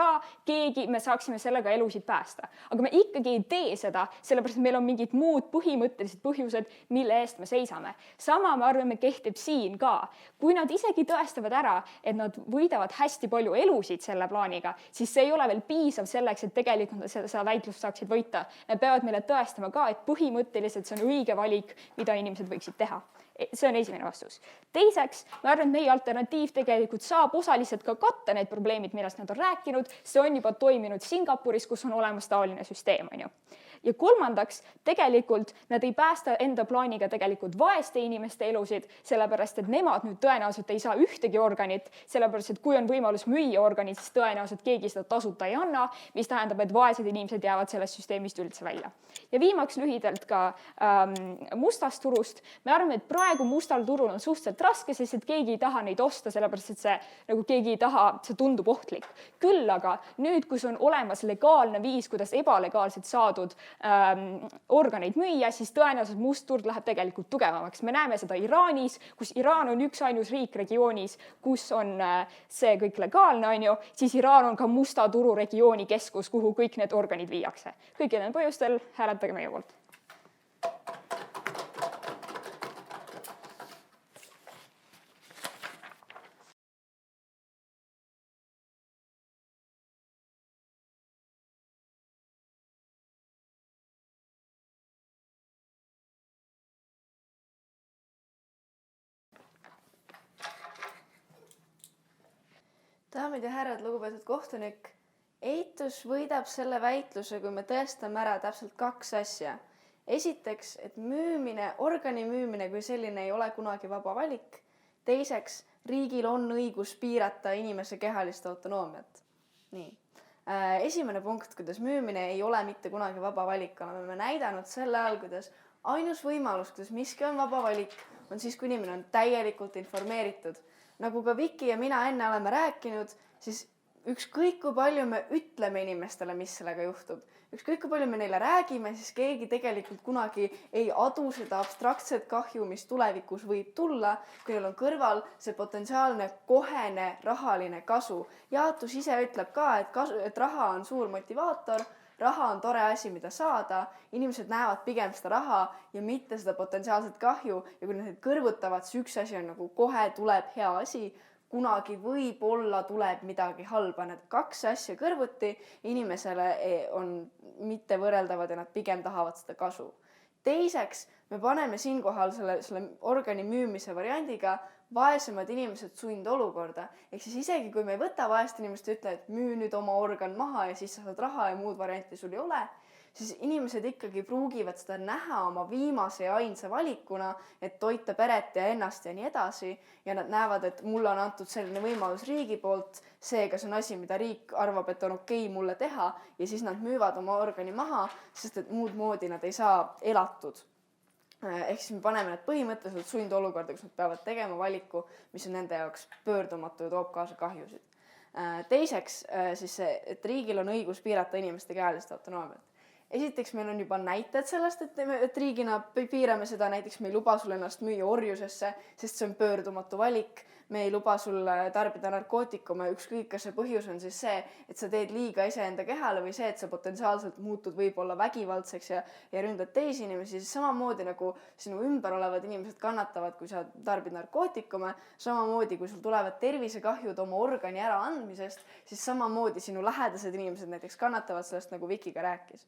Me saaksime sellega elusid päästa. Aga me ikkagi ei tee seda, sellepärast et meil on mingid muud põhimõttelised põhjused, mille eest me seisame. Sama me arvame kehtib siin ka. Kui nad isegi tõestavad ära, et nad võidavad hästi palju elusid selle plaaniga, siis see ei ole veel piisav selleks, et tegelikult seda väitlust saaksid võita. Nad peavad meile tõestama ka, et põhimõtteliselt see on õige valik, mida inimesed võiksid teha. see on esimene vastus. Teiseks, ma arvan, et meie alternatiiv tegelikult saab osaliselt ka katta need probleemid, millest nad on rääkinud. See on juba toiminud Singapuris, kus on olemas taoline süsteem, on ju. Ja kolmandaks, tegelikult nad ei päästa enda plaaniga tegelikult vaeste inimeste elusid, sellepärast et nemad nüüd tõenäoliselt ei saa ühtegi organit, sellepärast et kui on võimalus müüa organit, siis tõenäoliselt keegi seda tasuta ei anna, mis tähendab, et vaesed inimesed jäävad sellest süsteemist üldse välja. Ja viimaks lühidalt ka mustast turust. Me arvame, et praegu mustal turul on suhteliselt raske, sest et keegi ei taha neid osta, sellepärast et see nagu keegi ei taha, see tundub ohtlik. Küll aga nüüd, kus on olemas legaalne viis, kuidas ebalegaalselt saadud organeid müüa, siis tõenäoliselt must turg läheb tegelikult tugevamaks. Me näeme seda Iraanis, kus Iraan on üks ainus riik regioonis, kus on see kõik legaalne, on ju, siis Iraan on ka musta turu regiooni keskus, kuhu kõik need organid viiakse. Kõikidel põhjustel hääletage meie poolt. Daamid ja härrad, lugupeetud kohtunik, eitus võidab selle väitluse, kui me tõestame ära täpselt 2 asja. Esiteks, et organi müümine kui selline ei ole kunagi vaba valik. Teiseks, riigil on õigus piirata inimese kehalist autonoomiat. Nii. Esimene punkt, kuidas müümine ei ole mitte kunagi vaba valik, oleme näidanud selle all, kuidas ainus võimalus, kuidas miski on vaba valik, on siis, kui inimene on täielikult informeeritud. Nagu ka Viki ja mina enne oleme rääkinud, siis ükskõik kui palju me ütleme inimestele, mis sellega juhtub. Ükskõik kui palju me neile räägime, siis keegi tegelikult kunagi ei adu seda abstraktset kahju, mis tulevikus võib tulla, kui neil on kõrval see potentsiaalne kohene rahaline kasu. Jaatus ise ütleb ka, et raha on suur motivaator, raha on tore asi, mida saada, inimesed näevad pigem seda raha ja mitte seda potentsiaalset kahju ja kui need kõrvutavad, siis üks asi on nagu kohe tuleb hea asi, kunagi võib-olla tuleb midagi halba. Need 2 asja kõrvuti inimesele on mitte võrreldavad ja nad pigem tahavad seda kasu. Teiseks, me paneme siinkohal selle organi müümise variandiga vaesemad inimesed sundolukorda. Ehk siis isegi kui me ei võta vaest inimest ja ütle, et müü nüüd oma organ maha ja siis sa saad raha ja muud varianti sul ei ole, siis inimesed ikkagi pruugivad seda näha oma viimase ja ainsa valikuna, et toita peret ja ennast ja nii edasi. Ja nad näevad, et mulle on antud selline võimalus riigi poolt, seega see on asi, mida riik arvab, et on okei mulle teha ja siis nad müüvad oma organi maha, sest et muud moodi nad ei saa elatud. Ehk siis me paneme need põhimõtteliselt sundolukorda, kus nad peavad tegema valiku, mis on nende jaoks pöördumatu ja toob kaasa kahjusid. Teiseks siis see, et riigil on õigus piirata inimeste kehalist autonoomiat. Esiteks meil on juba näited sellest, et riigina piirame seda, näiteks me ei luba sul ennast müüa orjusesse, sest see on pöördumatu valik. Me ei luba sul tarbida narkootikume, ükskõik kas see põhjus on siis see, et sa teed liiga iseenda kehale või see, et sa potentsiaalselt muutud võib-olla vägivaldseks ja ründad teisi inimesi, siis samamoodi nagu sinu ümber olevad inimesed kannatavad, kui sa tarbid narkootikume, samamoodi kui sul tulevad tervisekahjud oma organi äraandmisest, siis samamoodi sinu lähedased inimesed näiteks kannatavad sellest, nagu Viki ka rääkis.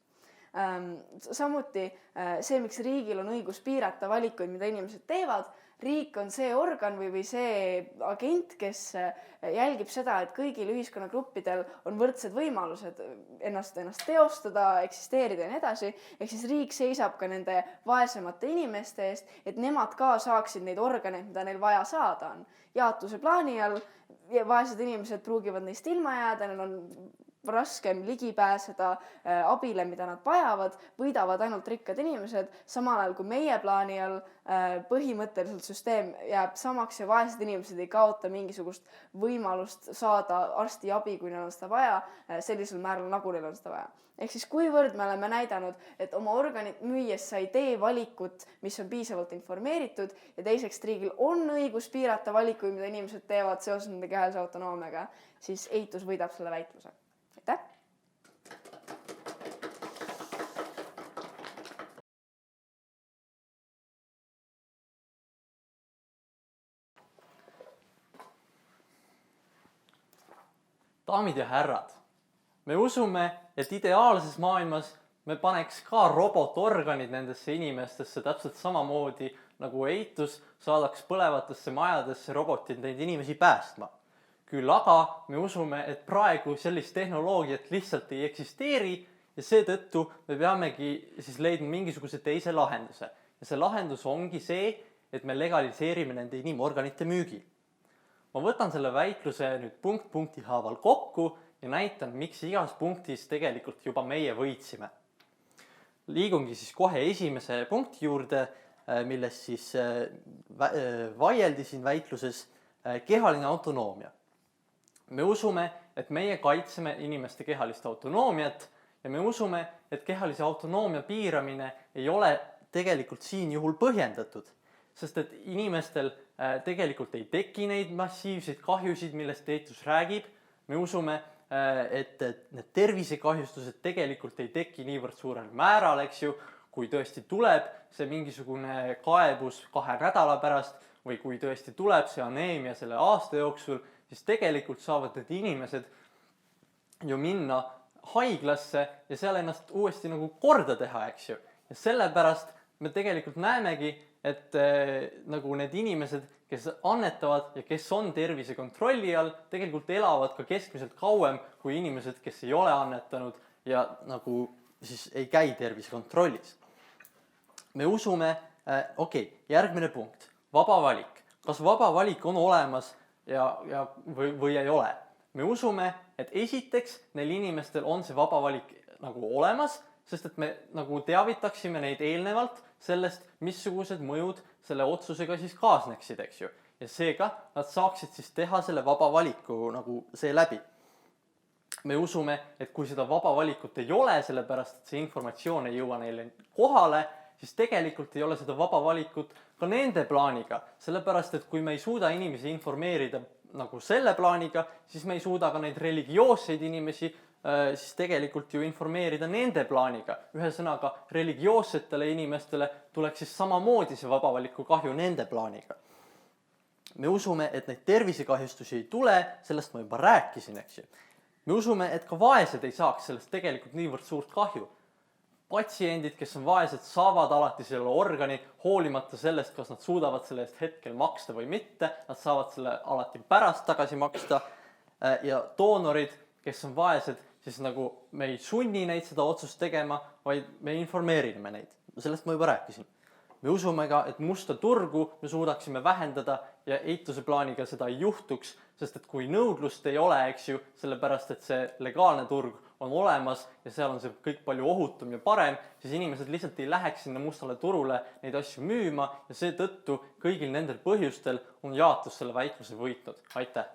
Samuti see, miks riigil on õigus piirata valikuid, mida inimesed teevad, riik on see organ või see agent, kes jälgib seda, et kõigil ühiskonnagruppidel on võrdsed võimalused ennast teostada, eksisteerida ja nii edasi. Ehk siis riik seisab ka nende vaesemate inimeste eest, et nemad ka saaksid neid organeid, mida neil vaja saada on. Jaatuse plaani all vaesed inimesed pruugivad neist ilma jääda, neil on raskem ligi pääseda abile, mida nad vajavad, võidavad ainult rikkad inimesed, samal ajal kui meie plaani all põhimõtteliselt süsteem jääb samaks ja vaesed inimesed ei kaota mingisugust võimalust saada arstiabi, kui neil on seda vaja, sellisel määral, nagu neil on seda vaja. Ehk siis kuivõrd me oleme näidanud, et oma organit müües sa ei tee valikut, mis on piisavalt informeeritud ja teiseks riigil on õigus piirata valikuid, mida inimesed teevad seoses nende kehalise autonoomiaga, siis eitus võidab selle väitluse. Aitäh! Daamid ja härrad, me usume, et ideaalses maailmas me paneks ka robotorganid nendesse inimestesse täpselt samamoodi, nagu eitus saadaks põlevatesse majadesse robotid neid inimesi päästma. Küll aga me usume, et praegu sellist tehnoloogiat lihtsalt ei eksisteeri ja seetõttu me peamegi siis leidma mingisuguse teise lahenduse. Ja see lahendus ongi see, et me legaliseerime nende inimorganite müügi. Ma võtan selle väitluse nüüd punkti haaval kokku ja näitan, miks igas punktis tegelikult juba meie võitsime. Liigungi siis kohe esimese punkti juurde, milles siis vaieldi siin väitluses kehaline autonoomia. Me usume, et meie kaitseme inimeste kehalist autonoomiat ja me usume, et kehalise autonoomia piiramine ei ole tegelikult siin juhul põhjendatud, sest et inimestel tegelikult ei teki neid massiivseid kahjusid, millest eitus räägib. Me usume, et need tervisekahjustused tegelikult ei teki niivõrd suurel määral, eks ju, kui tõesti tuleb see mingisugune kaebus 2 nädala pärast või kui tõesti tuleb see aneemia selle aasta jooksul, siis tegelikult saavad need inimesed ju minna haiglasse ja seal ennast uuesti nagu korda teha, eks ju. Ja sellepärast me tegelikult näemegi, et nagu need inimesed, kes annetavad ja kes on tervisekontrolli all, tegelikult elavad ka keskmiselt kauem kui inimesed, kes ei ole annetanud ja nagu siis ei käi tervisekontrollis. Me usume, järgmine punkt, vaba valik. Kas vaba valik on olemas või ei ole? Me usume, et esiteks neil inimestel on see vaba valik nagu olemas, sest et me nagu teavitaksime neid eelnevalt sellest, missugused mõjud selle otsusega siis kaasneksid, eks ju. Ja seega nad saaksid siis teha selle vaba valiku nagu see läbi. Me usume, et kui seda vaba valikut ei ole, sellepärast et see informatsioon ei jõua neile kohale, siis tegelikult ei ole seda vaba valikut ka nende plaaniga. Sellepärast, et kui me ei suuda inimesi informeerida nagu selle plaaniga, siis me ei suuda ka neid religioosseid inimesi siis tegelikult ju informeerida nende plaaniga. Ühesõnaga, religioossetele inimestele tuleks siis samamoodi see vabavaliku kahju nende plaaniga. Me usume, et neid tervisekahjustusi ei tule, sellest ma juba rääkisin, eks ju. Me usume, et ka vaesed ei saaks sellest tegelikult niivõrd suurt kahju. Patsiendid, kes on vaesed, saavad alati selle organi, hoolimata sellest, kas nad suudavad selle eest hetkel maksta või mitte. Nad saavad selle alati pärast tagasi maksta. Ja doonorid, kes on vaesed, siis nagu me ei sunni neid seda otsust tegema, vaid me informeerime neid. Sellest ma juba rääkisin. Me usume ka, et musta turgu me suudaksime vähendada ja eituse plaaniga seda ei juhtuks, sest et kui nõudlust ei ole, eks ju, sellepärast, et see legaalne turg on olemas ja seal on see kõik palju ohutum ja parem, siis inimesed lihtsalt ei läheks sinna mustale turule neid asju müüma ja seetõttu kõigil nendel põhjustel on jaatus selle väitluse võitnud. Aitäh!